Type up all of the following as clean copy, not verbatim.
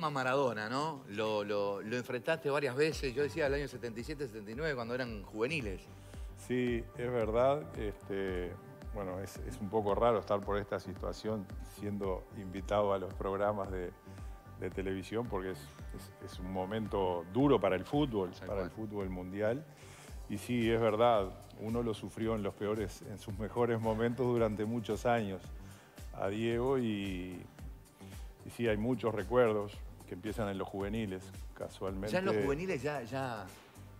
mismo a Maradona, ¿no? Lo enfrentaste varias veces. Yo decía el año 77, 79, cuando eran juveniles. Sí, es verdad. Bueno, es un poco raro estar por esta situación siendo invitado a los programas de televisión porque es un momento duro para el fútbol, para el fútbol mundial. Y sí, es verdad, uno lo sufrió en sus mejores momentos durante muchos años a Diego y sí, hay muchos recuerdos que empiezan en los juveniles, casualmente. Ya en los juveniles ya era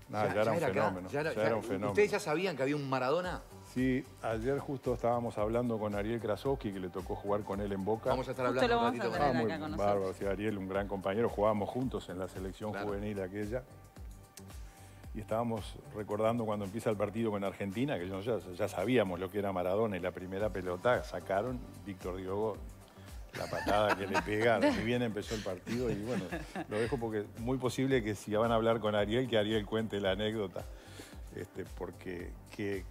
un fenómeno. Ya era un fenómeno. ¿Ustedes ya sabían que había un Maradona? Sí, ayer justo estábamos hablando con Ariel Krasowski, que le tocó jugar con él en Boca. Vamos a estar hablando un ratito con él. Muy bárbaro, sí, Ariel, un gran compañero. Jugábamos juntos en la selección juvenil aquella. Y estábamos recordando cuando empieza el partido con Argentina, que ya sabíamos lo que era Maradona y la primera pelota sacaron, Víctor Diogo, la patada que le pegaron. Muy bien empezó el partido y bueno, lo dejo porque es muy posible que si van a hablar con Ariel, que Ariel cuente la anécdota. Porque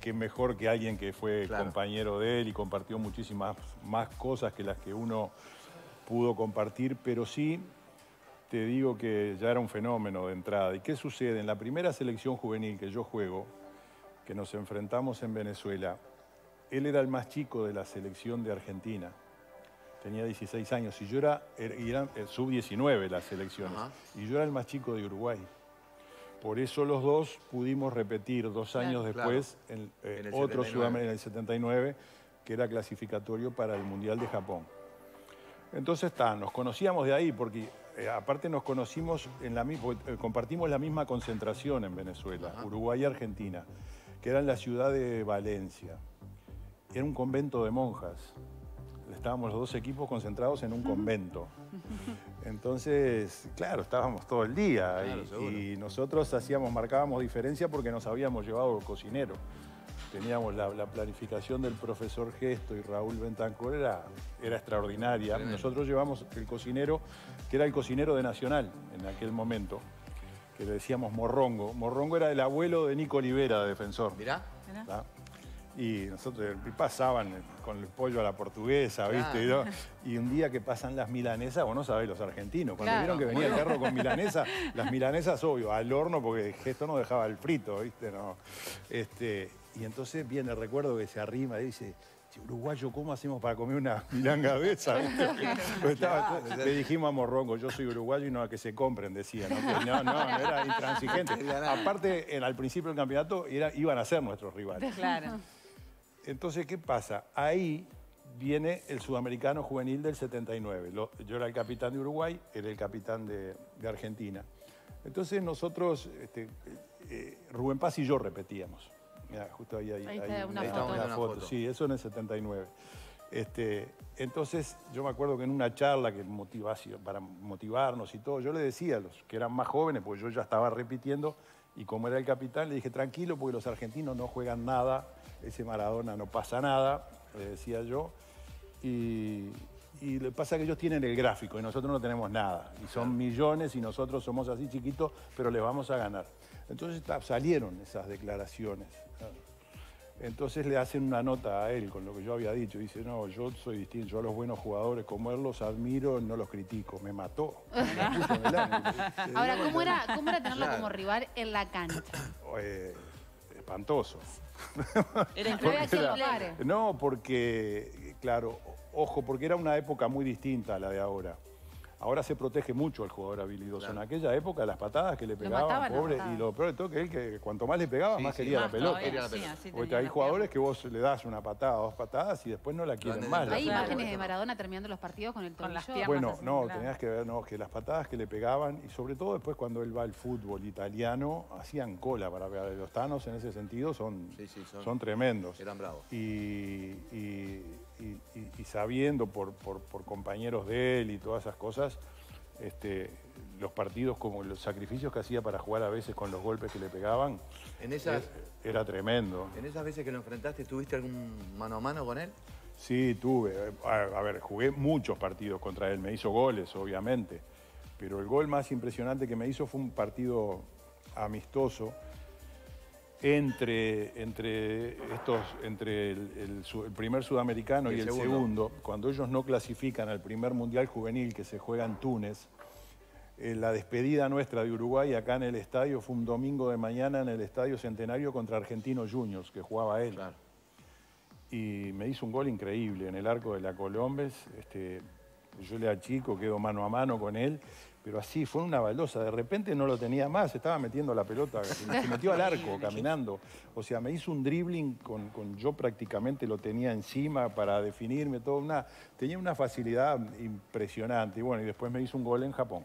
qué mejor que alguien que fue compañero de él y compartió muchísimas más cosas que las que uno pudo compartir, pero sí te digo que ya era un fenómeno de entrada. ¿Y qué sucede? En la primera selección juvenil que yo juego, que nos enfrentamos en Venezuela, él era el más chico de la selección de Argentina. Tenía 16 años y yo era sub-19 las selecciones. Y yo era el más chico de Uruguay. Por eso los dos pudimos repetir 2 años después en otro Sudamericano, en el 79, que era clasificatorio para el Mundial de Japón. Entonces nos conocíamos de ahí porque aparte nos conocimos compartimos la misma concentración en Venezuela, Uruguay y Argentina, que era en la ciudad de Valencia. Era un convento de monjas. Estábamos los dos equipos concentrados en un convento. Entonces, claro, estábamos todo el día y nosotros marcábamos diferencia porque nos habíamos llevado el cocinero. Teníamos la planificación del profesor Gesto y Raúl Bentancor era extraordinaria. Nosotros llevamos el cocinero, que era el cocinero de Nacional en aquel momento, que le decíamos Morrongo. Morrongo era el abuelo de Nico Olivera, de Defensor. Mirá. Y nosotros pasaban con el pollo a la portuguesa, ¿viste? Y un día que pasan las milanesas, vos no sabés, los argentinos, cuando vieron que venía el carro con milanesa, las milanesas, obvio, al horno, porque Gesto no dejaba el frito, ¿viste? No. Y entonces viene, recuerdo que se arrima y dice, uruguayo, ¿cómo hacemos para comer una milanga de esa? Le dijimos a Morrongo, yo soy uruguayo y no a que se compren, decía. No, era intransigente. Aparte, al principio del campeonato iban a ser nuestros rivales. Claro. Entonces, ¿qué pasa? Ahí viene el sudamericano juvenil del 79. Yo era el capitán de Uruguay, era el capitán de Argentina. Entonces nosotros, Rubén Paz y yo repetíamos. Mirá, justo ahí está una foto. Sí, eso en el 79. Entonces, yo me acuerdo que en una charla para motivarnos y todo, yo le decía a los que eran más jóvenes, porque yo ya estaba repitiendo, y como era el capitán, le dije, tranquilo, porque los argentinos no juegan nada, ese Maradona no pasa nada, le decía yo, y le pasa que ellos tienen el gráfico y nosotros no tenemos nada, y son millones y nosotros somos así chiquitos, pero les vamos a ganar. Entonces salieron esas declaraciones. Entonces le hacen una nota a él con lo que yo había dicho. Dice, no, yo soy distinto, yo a los buenos jugadores como él los admiro, no los critico. Me mató. Ahora, ¿cómo era tenerlo como rival en la cancha? Espantoso. No, porque, claro, ojo, porque era una época muy distinta a la de ahora. Ahora se protege mucho al jugador habilidoso. En aquella época, las patadas que le pegaban, pobre, y lo peor de todo que él, que cuanto más le pegaba, más quería la pelota. Porque hay jugadores que vos le das una patada, 2 patadas y después no la quieren más. ¿Hay imágenes de Maradona terminando los partidos con el tobillo? Bueno, no, tenías que ver que las patadas que le pegaban, y sobre todo después cuando él va al fútbol italiano, hacían cola para pegar. Los tanos en ese sentido son tremendos. Eran bravos. Y sabiendo por compañeros de él y todas esas cosas, los partidos, como los sacrificios que hacía para jugar a veces con los golpes que le pegaban, era tremendo. ¿En esas veces que lo enfrentaste, tuviste algún mano a mano con él? Sí, tuve. A ver, jugué muchos partidos contra él. Me hizo goles, obviamente. Pero el gol más impresionante que me hizo fue un partido amistoso entre el primer sudamericano y el segundo, cuando ellos no clasifican al primer mundial juvenil que se juega en Túnez, la despedida nuestra de Uruguay acá en el estadio fue un domingo de mañana en el Estadio Centenario contra Argentinos Juniors, que jugaba él. Claro. Y me hizo un gol increíble en el arco de la Colombes. Yo le achico, quedo mano a mano con él, pero así, fue una baldosa. De repente no lo tenía más, estaba metiendo la pelota, se metió al arco caminando. O sea, me hizo un dribbling yo prácticamente lo tenía encima para definirme, tenía una facilidad impresionante. Y bueno, y después me hizo un gol en Japón.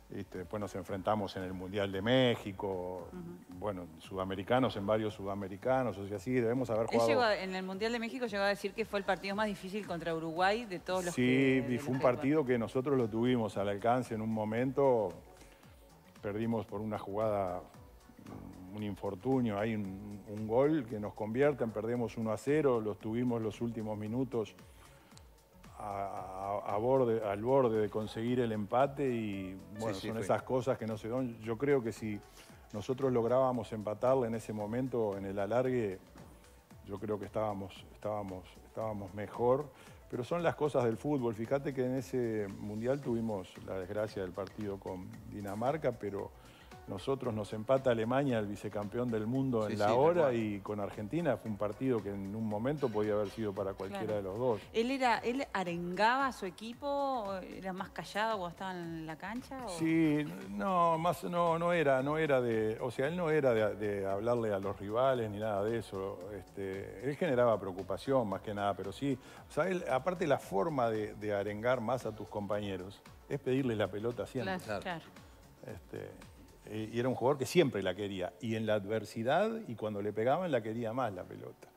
Después nos enfrentamos en el Mundial de México, bueno, sudamericanos en varios sudamericanos, o sea, sí, debemos haber jugado... En el Mundial de México llegó a decir que fue el partido más difícil contra Uruguay de todos los que... Sí, y fue un partido que nosotros lo tuvimos al alcance en un momento, perdimos por una jugada, un infortunio, hay un gol que nos convierten, perdemos 1-0, los tuvimos los últimos minutos al borde de conseguir el empate y bueno, son esas cosas que no se dan. Yo creo que si nosotros lográbamos empatarle en ese momento, en el alargue, yo creo que estábamos mejor. Pero son las cosas del fútbol. Fíjate que en ese Mundial tuvimos la desgracia del partido con Dinamarca, pero nosotros nos empata Alemania, el vicecampeón del mundo en la hora, y con Argentina fue un partido que en un momento podía haber sido para cualquiera de los dos. ¿Él arengaba a su equipo? ¿Era más callado cuando estaba en la cancha? ¿O? Sí, no era de... O sea, él no era de hablarle a los rivales ni nada de eso. Él generaba preocupación más que nada, pero sí... O sea, aparte la forma de arengar más a tus compañeros es pedirles la pelota siempre. Claro. Y era un jugador que siempre la quería. Y en la adversidad, y cuando le pegaban, la quería más la pelota.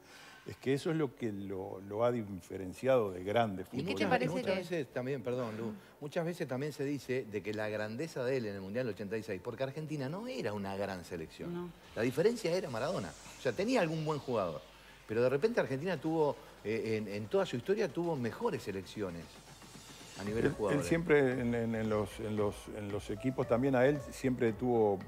Es que eso es lo que lo ha diferenciado de grandes futbolistas. ¿Y qué te parece muchas veces también, perdón, Lu, muchas veces también se dice de que la grandeza de él en el Mundial del 86, porque Argentina no era una gran selección. No. La diferencia era Maradona. O sea, tenía algún buen jugador. Pero de repente Argentina tuvo, en toda su historia, tuvo mejores selecciones. A nivel de jugadores. Él siempre en los equipos también a él siempre tuvo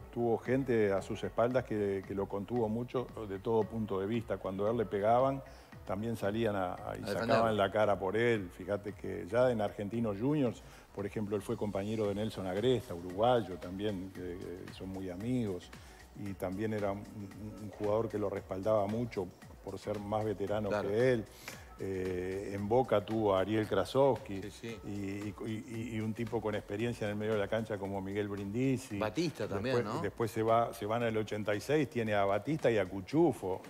gente a sus espaldas que lo contuvo mucho de todo punto de vista. Cuando a él le pegaban, también salían y sacaban la cara por él. Fíjate que ya en Argentinos Juniors, por ejemplo, él fue compañero de Nelson Agresta, uruguayo también, que son muy amigos. Y también era un jugador que lo respaldaba mucho por ser más veterano que él. En Boca tuvo a Ariel Krasowski y un tipo con experiencia en el medio de la cancha como Miguel Brindisi. Batista también, ¿no? Después se van al 86, tiene a Batista y a Cuchufo.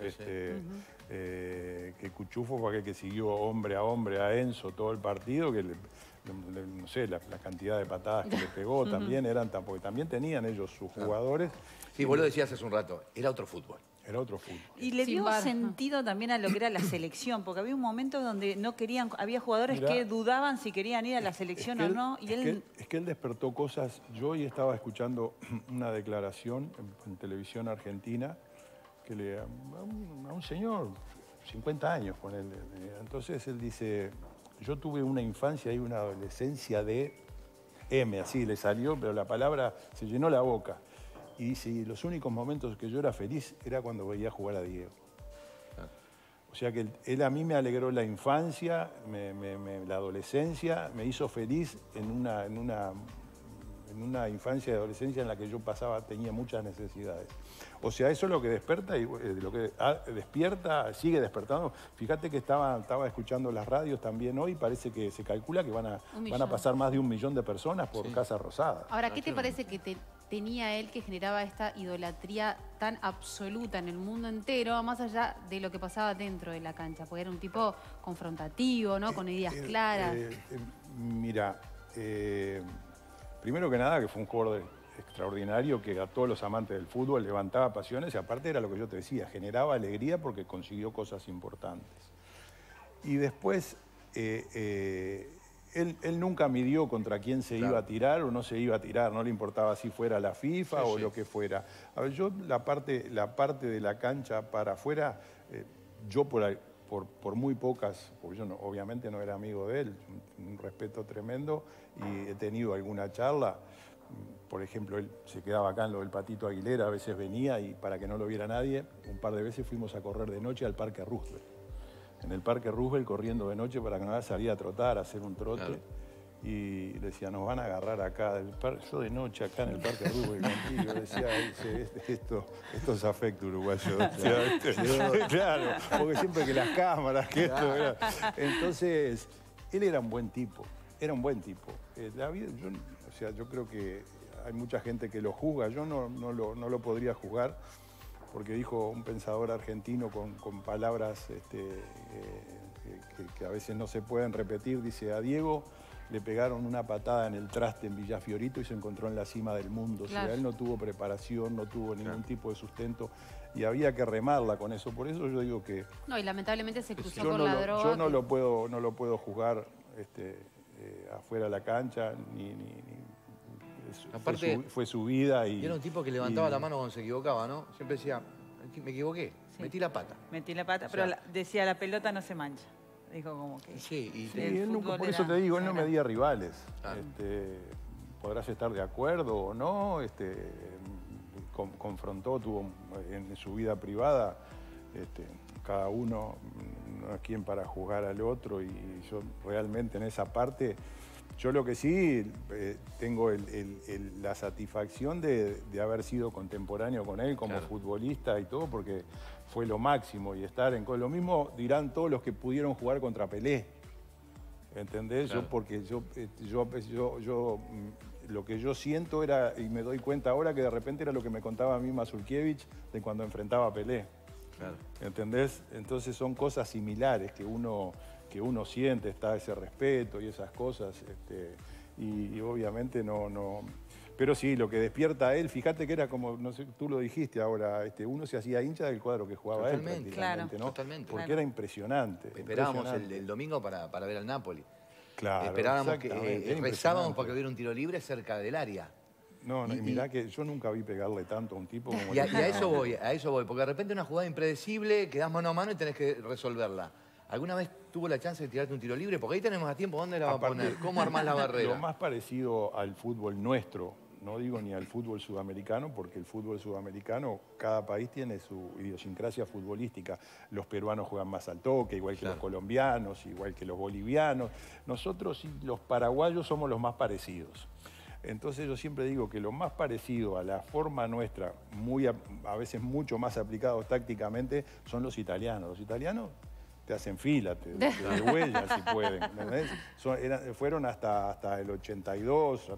Que Cuchufo fue aquel que siguió hombre a Enzo todo el partido, que no sé, la cantidad de patadas que le pegó también porque también tenían ellos sus jugadores. Sí, vos lo decías hace un rato, era otro fútbol. Era otro fútbol. Y le dio sentido también a lo que era la selección, porque había un momento donde no querían, había jugadores que dudaban si querían ir a la selección o no. Es que él despertó cosas. Yo hoy estaba escuchando una declaración en televisión argentina que a un señor, 50 años, ponele. Entonces él dice, yo tuve una infancia y una adolescencia de M, así le salió, pero la palabra se llenó la boca. Y dice, los únicos momentos que yo era feliz era cuando veía jugar a Diego. O sea que él a mí me alegró la infancia, la adolescencia, me hizo feliz en una infancia y adolescencia en la que yo tenía muchas necesidades. O sea, eso es lo que despierta y lo que despierta, sigue despertando. Fíjate que estaba escuchando las radios también hoy, parece que se calcula que van a pasar más de 1 millón de personas por Casa Rosada. Ahora, ¿qué te parece que tenía él que generaba esta idolatría tan absoluta en el mundo entero, más allá de lo que pasaba dentro de la cancha? Porque era un tipo confrontativo, ¿no? Con ideas claras. Mira, primero que nada que fue un jugador extraordinario que a todos los amantes del fútbol levantaba pasiones y aparte era lo que yo te decía, generaba alegría porque consiguió cosas importantes. Y después, él nunca midió contra quién se iba a tirar o no se iba a tirar, no le importaba si fuera la FIFA o lo que fuera. A ver, yo la parte de la cancha para afuera, yo por muy pocas, porque yo obviamente no era amigo de él, un respeto tremendo y he tenido alguna charla. Por ejemplo, él se quedaba acá en lo del Patito Aguilera, a veces venía y para que no lo viera nadie, un par de veces fuimos a correr de noche al Parque Roosevelt. En el Parque Roosevelt corriendo de noche para que no salía a trotar, a hacer un trote. Claro. y decía, nos van a agarrar acá, yo de noche acá en el Parque Rubén contigo, decía, esto es afecto uruguayo. Claro, porque siempre que las cámaras, que esto era. Entonces, él era un buen tipo, La vida, yo creo que hay mucha gente que lo juzga, yo no lo podría juzgar, porque dijo un pensador argentino con palabras que a veces no se pueden repetir, dice, a Diego le pegaron una patada en el traste en Villafiorito y se encontró en la cima del mundo. Claro. O sea, él no tuvo preparación, no tuvo ningún tipo de sustento y había que remarla con eso. Por eso yo digo que... No, y lamentablemente se cruzó con la droga. Yo no lo puedo juzgar afuera de la cancha, Aparte, fue su vida. Y era un tipo que levantaba la mano cuando se equivocaba, ¿no? Siempre decía, me equivoqué, sí. Metí la pata. Metí la pata, o sea, pero decía, la pelota no se mancha. Dijo como que... Sí, él nunca, por eso te digo, él no medía rivales. Claro. Podrás estar de acuerdo o no, confrontó, tuvo en su vida privada, cada uno no es quien para juzgar al otro, y yo realmente en esa parte, yo lo que sí tengo la satisfacción de haber sido contemporáneo con él como futbolista y todo, porque fue lo máximo, y estar en lo mismo dirán todos los que pudieron jugar contra Pelé, ¿entendés? Claro. Porque yo lo que yo siento era, y me doy cuenta ahora, que de repente era lo que me contaba a mí Mazurkiewicz de cuando enfrentaba a Pelé. Claro. ¿Entendés? Entonces son cosas similares que uno siente, está ese respeto y esas cosas, y obviamente no... Pero sí, lo que despierta a él, fíjate que era como, no sé, tú lo dijiste ahora, uno se hacía hincha del cuadro que jugaba él prácticamente, claro, ¿no? Totalmente. Porque era impresionante. Esperábamos el domingo para ver al Napoli. Claro, esperábamos rezábamos para que hubiera un tiro libre cerca del área. No, y mirá que yo nunca vi pegarle tanto a un tipo como... Y a eso voy, porque de repente una jugada impredecible, quedás mano a mano y tenés que resolverla. ¿Alguna vez tuvo la chance de tirarte un tiro libre? Porque ahí tenemos a tiempo, ¿dónde la va a poner? ¿Cómo armás la barrera? Lo más parecido al fútbol nuestro, no digo ni al fútbol sudamericano, porque el fútbol sudamericano, cada país tiene su idiosincrasia futbolística. Los peruanos juegan más al toque, igual que los colombianos, igual que los bolivianos. Nosotros y los paraguayos somos los más parecidos. Entonces yo siempre digo que lo más parecido a la forma nuestra, a veces mucho más aplicados tácticamente, son los italianos. Los italianos te hacen fila, te degüellan si pueden. Fueron hasta el 82,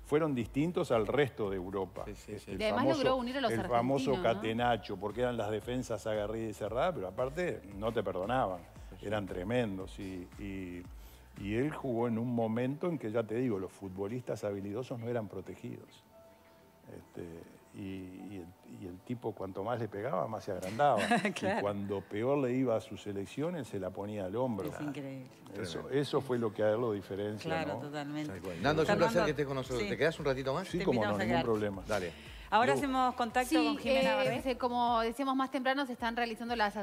fueron distintos al resto de Europa. Además logró unir a los argentinos, el famoso ¿no? catenaccio, porque eran las defensas aguerridas y cerradas, pero aparte no te perdonaban, eran tremendos. Y él jugó en un momento en que, ya te digo, los futbolistas habilidosos no eran protegidos. Y el tipo, cuanto más le pegaba, más se agrandaba. Claro. Y cuando peor le iba a sus elecciones, se la ponía al hombro. Es increíble. Eso fue lo que a él lo diferencia. Claro, ¿no? Totalmente. Nando, es un placer que estés con nosotros. ¿Te quedás un ratito más? Sí, como no, ningún problema. Dale. Ahora hacemos contacto con Jimena Barré. Como decíamos más temprano, se están realizando las